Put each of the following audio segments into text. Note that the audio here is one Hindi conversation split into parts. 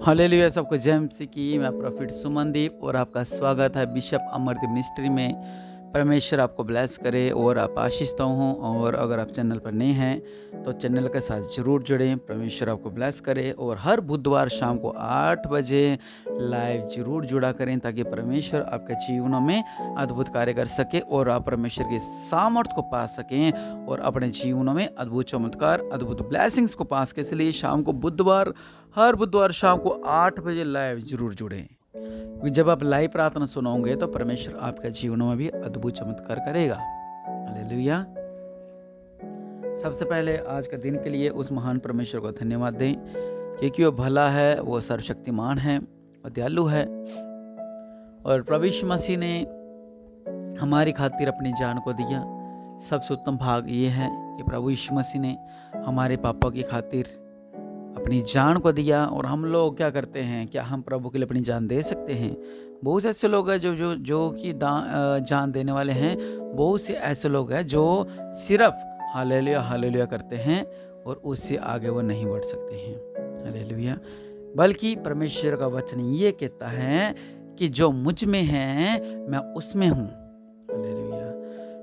हालेलुया। सबको जय मसीह की। मैं प्रॉफिट सुमनदीप और आपका स्वागत है बिशप अमरदीप मिनिस्ट्री में। परमेश्वर आपको ब्लेस करे और आप आशीषित हों। और अगर आप चैनल पर नए हैं तो चैनल के साथ ज़रूर जुड़ें। परमेश्वर आपको ब्लेस करे और हर बुधवार शाम को 8 बजे लाइव ज़रूर जुड़ा करें ताकि परमेश्वर आपके जीवनों में अद्भुत कार्य कर सके और आप परमेश्वर की सामर्थ को पा सकें और अपने जीवनों में अद्भुत चमत्कार, अद्भुत ब्लेसिंग्स को पा सके। इसलिए शाम को हर बुधवार शाम को 8 बजे लाइव जरूर जुड़ें। जब आप लाइव प्रार्थना सुनोगे तो परमेश्वर आपके जीवनों में भी अद्भुत चमत्कार करेगा। हालेलुया। सबसे पहले आज का दिन के लिए उस महान परमेश्वर को धन्यवाद दें क्योंकि वो भला है, वो सर्वशक्तिमान है और दयालु है। और प्रभु यीशु मसीह ने हमारी खातिर अपनी जान को दिया। सबसे उत्तम भाग ये है कि प्रभु यीशु मसीह ने हमारे पापों की खातिर अपनी जान को दिया। और हम लोग क्या करते हैं, क्या हम प्रभु के लिए अपनी जान दे सकते हैं? बहुत से ऐसे लोग हैं जो कि जान देने वाले हैं। बहुत से ऐसे लोग हैं जो सिर्फ हालेलुया हालेलुया करते हैं और उससे आगे वो नहीं बढ़ सकते हैं। हालेलुया। बल्कि परमेश्वर का वचन ये कहता है कि जो मुझ में है मैं उसमें हूँ। हालेलुया।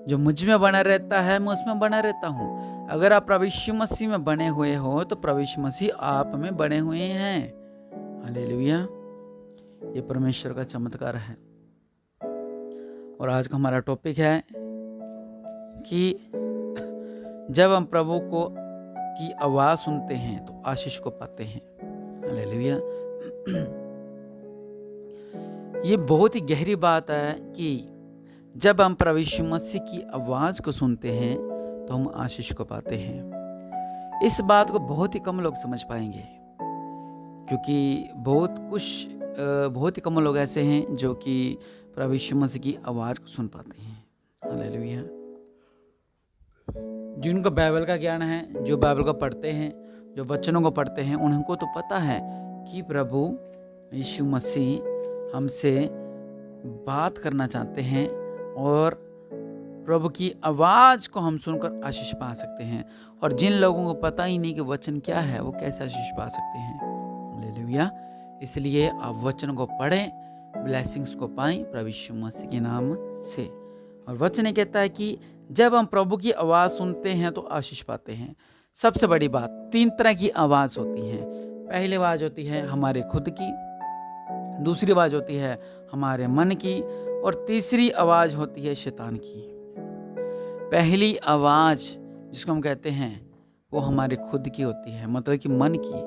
जो मुझ में बना रहता है मैं उसमें बना रहता हूँ। अगर आप प्रभु यीशु मसीह में बने हुए हो तो प्रभु यीशु मसीह आप में बने हुए हैं। हालेलुया। ये परमेश्वर का चमत्कार है। और आज का हमारा टॉपिक है कि जब हम प्रभु को की आवाज सुनते हैं तो आशीष को पाते हैं। हालेलुया। ये बहुत ही गहरी बात है कि जब हम प्रभु यीशु मसीह की आवाज को सुनते हैं तो हम आशीष को पाते हैं। इस बात को बहुत ही कम लोग समझ पाएंगे क्योंकि बहुत ही कम लोग ऐसे हैं जो कि प्रभु यीशु मसीह की आवाज़ को सुन पाते हैं। हालेलुया। जिनको बाइबल का ज्ञान है, जो बाइबल को पढ़ते हैं, जो वचनों को पढ़ते हैं, उनको तो पता है कि प्रभु यीशु मसीह हमसे बात करना चाहते हैं और प्रभु की आवाज़ को हम सुनकर आशीष पा सकते हैं। और जिन लोगों को पता ही नहीं कि वचन क्या है वो कैसे आशीष पा सकते हैं। हालेलुया। इसलिए आप वचन को पढ़ें, ब्लेसिंग्स को पाएं प्रभु यीशु मसीह के नाम से। और वचन कहता है कि जब हम प्रभु की आवाज़ सुनते हैं तो आशीष पाते हैं। सबसे बड़ी बात, 3 तरह की आवाज़ होती है। पहली आवाज़ होती है हमारे खुद की, दूसरी आवाज़ होती है हमारे मन की और तीसरी आवाज़ होती है शैतान की। पहली आवाज़ जिसको हम कहते हैं वो हमारे खुद की होती है, मतलब कि मन की।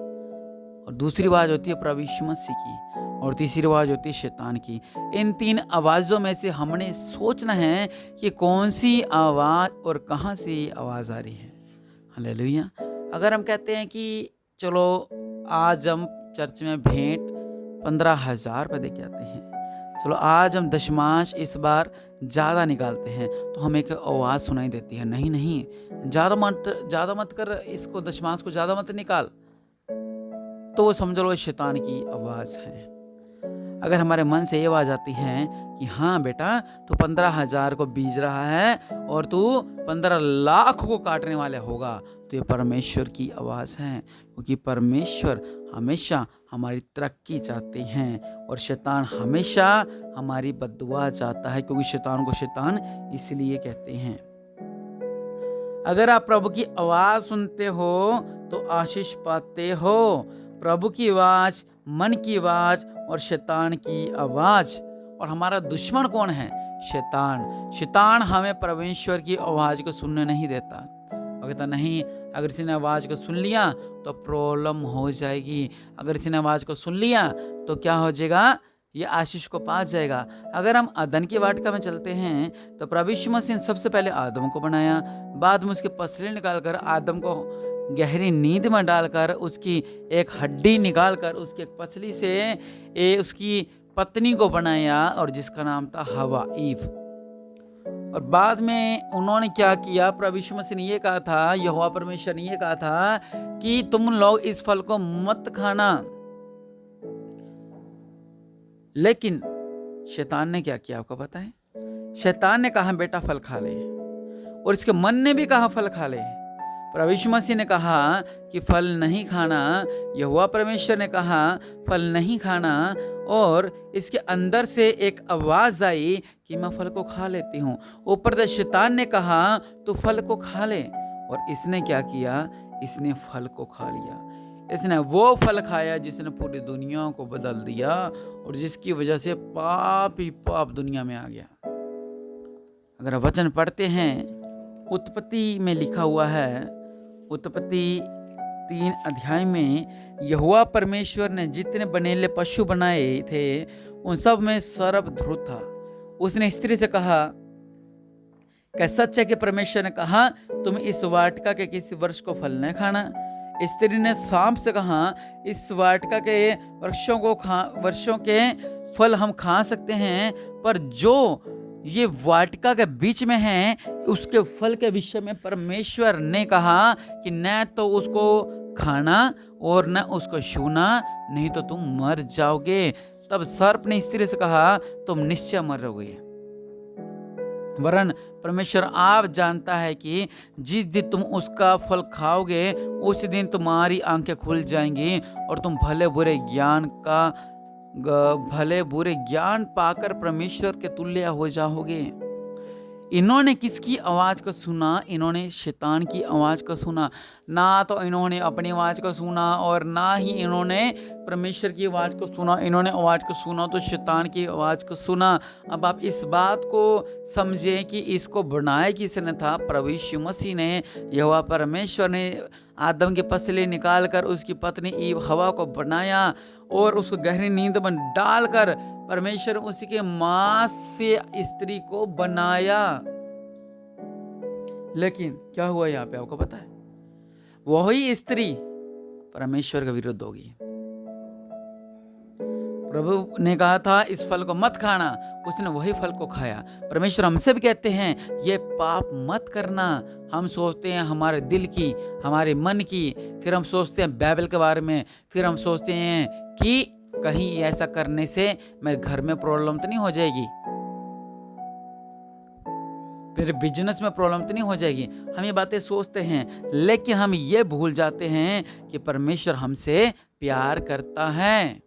और दूसरी आवाज़ होती है प्रभु यीशु मसीह की और तीसरी आवाज़ होती है शैतान की। इन 3 आवाज़ों में से हमने सोचना है कि कौन सी आवाज़ और कहाँ से ये आवाज़ आ रही है। हालेलुया। अगर हम कहते हैं कि चलो आज हम चर्च में भेंट 15,000 रुपये दे के आते हैं, चलो आज हम दशमांश इस बार ज़्यादा निकालते हैं, तो हमें एक आवाज़ सुनाई देती है, नहीं ज़्यादा मत कर, इसको दशमांश को ज़्यादा मत निकाल। तो वो समझ लो शैतान की आवाज़ है। अगर हमारे मन से ये आवाज़ आती है कि हाँ बेटा तू 15,000 को बीज रहा है और तू 15 लाख को काटने वाला होगा, तो ये परमेश्वर की आवाज़ है। क्योंकि परमेश्वर हमेशा हमारी तरक्की चाहते हैं और शैतान हमेशा हमारी बद्दुआ चाहता है, क्योंकि शैतान को शैतान इसलिए कहते हैं। अगर आप प्रभु की आवाज़ सुनते हो तो आशीष पाते हो। प्रभु की आवाज़, मन की आवाज़ और शैतान की आवाज़। और हमारा दुश्मन कौन है? शैतान हमें परमेश्वर की आवाज़ को सुनने नहीं देता। वो कहता नहीं, अगर किसी ने आवाज़ को सुन लिया तो प्रॉब्लम हो जाएगी। अगर किसी ने आवाज़ को सुन लिया तो क्या हो जाएगा? ये आशीष को पा जाएगा। अगर हम अदन की वाटिका में चलते हैं तो प्रभु यीशु मसीह ने सबसे पहले आदम को बनाया, बाद में उसके पसली निकालकर आदम को गहरी नींद में डालकर उसकी एक हड्डी निकालकर उसकी एक पसली से उसकी पत्नी को बनाया और जिसका नाम था हवा, ईव। और बाद में उन्होंने क्या किया? प्रभु यीशु मसीह ने ये कहा था, यहोवा परमेश्वर ने ये कहा था कि तुम लोग इस फल को मत खाना। लेकिन शैतान ने क्या किया आपको पता है? शैतान ने कहा बेटा फल खा ले, और इसके मन ने भी कहा फल खा ले। प्रभु यीशु मसीह ने कहा कि फल नहीं खाना, यहोवा परमेश्वर ने कहा फल नहीं खाना, और इसके अंदर से एक आवाज़ आई कि मैं फल को खा लेती हूँ। ऊपर से शैतान ने कहा तू फल को खा ले, और इसने क्या किया, इसने फल को खा लिया। इसने वो फल खाया जिसने पूरी दुनिया को बदल दिया, और जिसकी वजह से पाप ही पाप दुनिया में आ गया। अगर वचन पढ़ते हैं, उत्पत्ति में लिखा हुआ है, उत्पत्ति 3 अध्याय में, यहोवा परमेश्वर ने जितने बनेले पशु बनाए थे उन सब में सर्वधृत था। उसने स्त्री से कहा, क्या सच है कि परमेश्वर ने कहा तुम इस वाटिका के किसी वृक्ष को फल न खाना? स्त्री ने सांप से कहा, इस वाटिका के वर्षों के फल हम खा सकते हैं, पर जो ये वाटिका के बीच में है उसके फल के विषय में परमेश्वर ने कहा कि न तो उसको खाना और न उसको छूना, नहीं तो तुम मर जाओगे। तब सर्प ने स्त्री से कहा तुम निश्चय मरोगे, वरन परमेश्वर आप जानता है कि जिस दिन तुम उसका फल खाओगे उस दिन तुम्हारी आंखें खुल जाएंगी और तुम भले बुरे ज्ञान पाकर परमेश्वर के तुल्य हो जाओगे। इन्होंने किसकी आवाज़ को सुना? इन्होंने शैतान की आवाज़ को सुना। ना तो इन्होंने अपनी आवाज़ को सुना और ना ही इन्होंने परमेश्वर की आवाज़ को सुना। इन्होंने आवाज़ को सुना तो शैतान की आवाज़ को सुना। अब आप इस बात को समझें कि इसको बनाया किसने था? प्रभु यीशु मसीह ने। यहोवा परमेश्वर ने आदम के पसले निकाल कर उसकी पत्नी ईव हवा को बनाया और उसको गहरी नींद में डालकर परमेश्वर उसी के मांस से स्त्री को बनाया। लेकिन क्या हुआ यहाँ पे आपको पता है? वही स्त्री परमेश्वर के विरुद्ध होगी। प्रभु ने कहा था इस फल को मत खाना, उसने वही फल को खाया। परमेश्वर हमसे भी कहते हैं ये पाप मत करना। हम सोचते हैं हमारे दिल की, हमारे मन की, फिर हम सोचते हैं बाइबल के बारे में, फिर हम सोचते हैं कि कहीं ऐसा करने से मेरे घर में प्रॉब्लम तो नहीं हो जाएगी, फिर बिजनेस में प्रॉब्लम तो नहीं हो जाएगी। हम ये बातें सोचते हैं, लेकिन हम ये भूल जाते हैं कि परमेश्वर हमसे प्यार करता है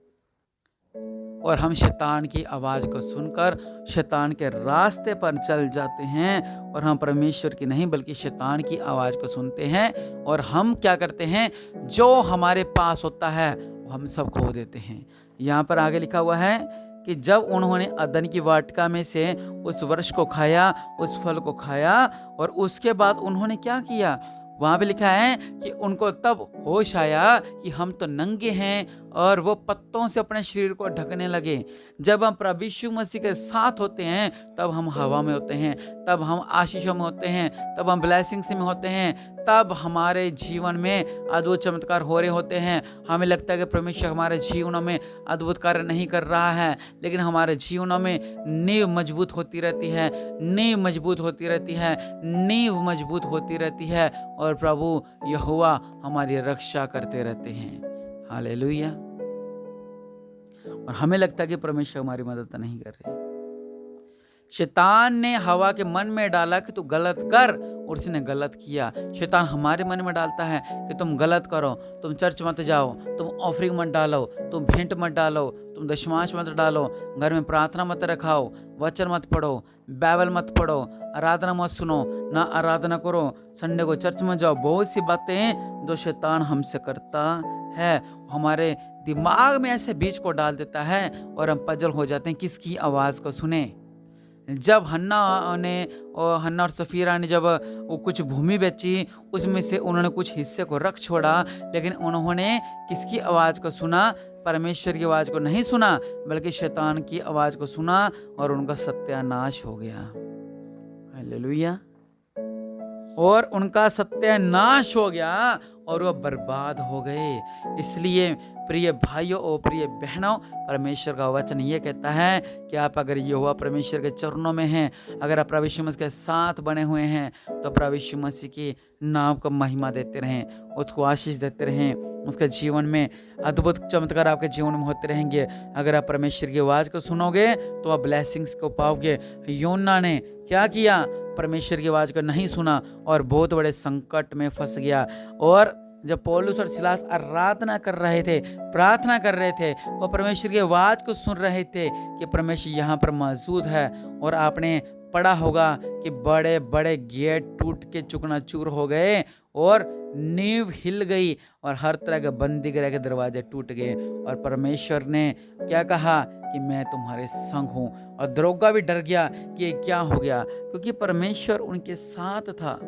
और हम शैतान की आवाज़ को सुनकर शैतान के रास्ते पर चल जाते हैं और हम परमेश्वर की नहीं बल्कि शैतान की आवाज़ को सुनते हैं और हम क्या करते हैं, जो हमारे पास होता है वो हम सब खो देते हैं। यहाँ पर आगे लिखा हुआ है कि जब उन्होंने अदन की वाटिका में से उस वृक्ष को खाया, उस फल को खाया, और उसके बाद उन्होंने क्या किया? वहाँ पे लिखा है कि उनको तब होश आया कि हम तो नंगे हैं, और वो पत्तों से अपने शरीर को ढकने लगे। जब हम प्रभु यीशु मसीह के साथ होते हैं तब हम हवा में होते हैं, तब हम आशीषों में होते हैं, तब हम ब्लेसिंग्स में होते हैं, तब हमारे जीवन में अद्भुत चमत्कार हो रहे होते हैं। हमें लगता है कि परमेश्वर हमारे जीवनों में अद्भुत कार्य नहीं कर रहा है, लेकिन हमारे जीवनों में नींव मजबूत होती रहती है, नींव मजबूत होती रहती है, नींव मजबूत होती रहती है, और प्रभु यहोवा हमारी रक्षा करते रहते हैं। हालेलुया। और हमें लगता है कि परमेश्वर हमारी मदद नहीं कर रहे। शैतान ने हवा के मन में डाला कि तू गलत कर, और उसने गलत किया। शैतान हमारे मन में डालता है कि तुम गलत करो, तुम चर्च मत जाओ, तुम ऑफरिंग मत डालो, तुम भेंट मत डालो, तुम दशमांश मत डालो, घर में प्रार्थना मत रखाओ, वचन मत पढ़ो, बाइबल मत पढ़ो, आराधना मत सुनो, ना आराधना करो, संडे को चर्च में जाओ। बहुत सी बातें जो शैतान हमसे करता है, हमारे दिमाग में ऐसे बीज को डाल देता है और हम पजल हो जाते हैं किसकी आवाज़ को सुने। जब हन्ना और सफीरा ने जब वो कुछ भूमि बेची, उसमें से उन्होंने कुछ हिस्से को रख छोड़ा, लेकिन उन्होंने किसकी आवाज़ को सुना? परमेश्वर की आवाज़ को नहीं सुना, बल्कि शैतान की आवाज़ को सुना, और उनका सत्यानाश हो गया। हालेलुया। और उनका सत्यानाश हो गया और वह बर्बाद हो गए। इसलिए प्रिय भाइयों और प्रिय बहनों, परमेश्वर का वचन ये कहता है कि आप अगर यहोवा परमेश्वर के चरणों में हैं, अगर आप प्रभु यीशु मसीह के साथ बने हुए हैं, तो प्रभु यीशु मसीह की नाम को महिमा देते रहें, उसको आशीष देते रहें। उसके जीवन में अद्भुत चमत्कार आपके जीवन में होते रहेंगे। अगर आप परमेश्वर की आवाज़ को सुनोगे तो आप ब्लेसिंग्स को पाओगे। योना ने क्या किया? परमेश्वर की आवाज़ को नहीं सुना और बहुत बड़े संकट में फंस गया। और जब पौलुस और सिलास आराधना कर रहे थे, प्रार्थना कर रहे थे, वो परमेश्वर की आवाज़ को सुन रहे थे कि परमेश्वर यहाँ पर मौजूद है। और आपने पढ़ा होगा कि बड़े बड़े गेट टूट के चूकनाचूर हो गए और नींव हिल गई और हर तरह के बंदी गृह के दरवाजे टूट गए। और परमेश्वर ने क्या कहा कि मैं तुम्हारे संग हूँ। और दरोगा भी डर गया कि ये क्या हो गया, क्योंकि परमेश्वर उनके साथ था।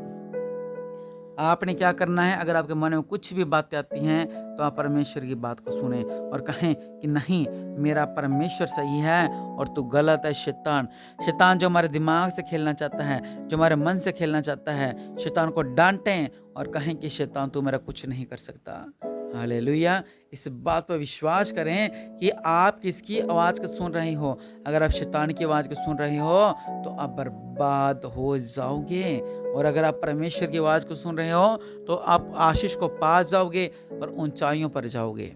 आपने क्या करना है, अगर आपके मन में कुछ भी बातें आती हैं तो आप परमेश्वर की बात को सुने और कहें कि नहीं, मेरा परमेश्वर सही है और तू गलत है। शैतान जो हमारे दिमाग से खेलना चाहता है, जो हमारे मन से खेलना चाहता है, शैतान को डांटें और कहें कि शैतान तू मेरा कुछ नहीं कर सकता। हालेलुया। इस बात पर विश्वास करें कि आप किसकी आवाज़ को सुन रही हो। अगर आप शैतान की आवाज़ को सुन रही हो तो आप बर्बाद हो जाओगे, और अगर आप परमेश्वर की आवाज़ को सुन रहे हो तो आप आशीष को पा जाओगे और ऊंचाइयों पर जाओगे।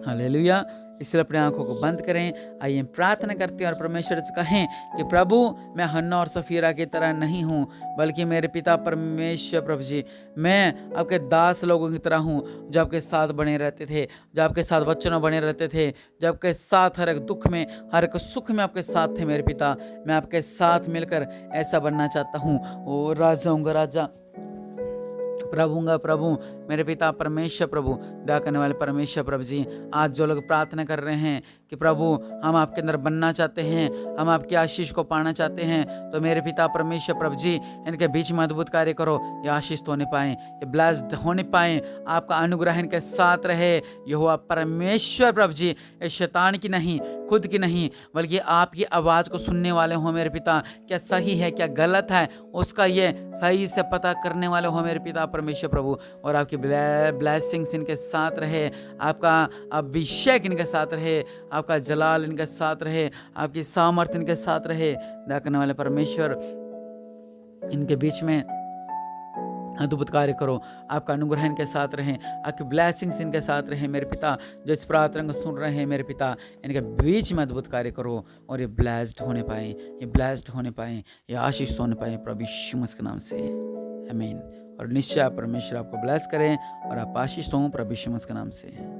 हालेलुया। इसलिए अपनी आंखों को बंद करें। आइए प्रार्थना करते हैं और परमेश्वर से कहें कि प्रभु, मैं हन्ना और सफीरा की तरह नहीं हूँ, बल्कि मेरे पिता परमेश्वर प्रभु जी, मैं आपके दास लोगों की तरह हूँ, जो आपके साथ बने रहते थे, जो आपके साथ वचनों बने रहते थे, जो आपके साथ हर एक दुख में, हर एक सुख में आपके साथ थे। मेरे पिता, मैं आपके साथ मिलकर ऐसा बनना चाहता हूँ। ओ राजा होऊंगा राजा, प्रभुंगा प्रभु, मेरे पिता परमेश्वर प्रभु, दया करने वाले परमेश्वर प्रभु जी, आज जो लोग प्रार्थना कर रहे हैं कि प्रभु हम आपके अंदर बनना चाहते हैं, हम आपकी आशीष को पाना चाहते हैं, तो मेरे पिता परमेश्वर प्रभु जी, इनके बीच में अद्भुत कार्य करो। ये आशीष होने पाए, ये ब्लेस्ड होने पाए, आपका अनुग्रह इनके साथ रहे। यहोवा परमेश्वर प्रभु जी, ये शैतान की नहीं, खुद की नहीं, बल्कि आपकी आवाज़ को सुनने वाले हो मेरे पिता। क्या सही है, क्या गलत है, उसका ये सही से पता करने वाले हो मेरे पिता परमेश्वर प्रभु। और आपकी ब्लेसिंग्स इनके साथ रहे, आपका अभिषेक इनके साथ रहे, आपका जलाल इनके साथ रहे, आपकी सामर्थ्य इनके साथ रहे। दया करने वाले परमेश्वर, इनके बीच में अद्भुत कार्य करो, आपका अनुग्रह इनके साथ रहे, आपकी ब्लेसिंग्स इनके साथ रहे मेरे पिता। जो इस प्रार्थना को सुन रहे हैं मेरे पिता, इनके बीच में अद्भुत कार्य करो और ये ब्लेस्ड होने पाए, ये ब्लेस्ड होने पाए, ये आशीष होने पाए प्रभु यीशु मसीह के नाम से, आमीन। और निश्चय परमेश्वर आपको ब्लेस करें और आप आशीष हो प्रभु यीशु मसीह के नाम से।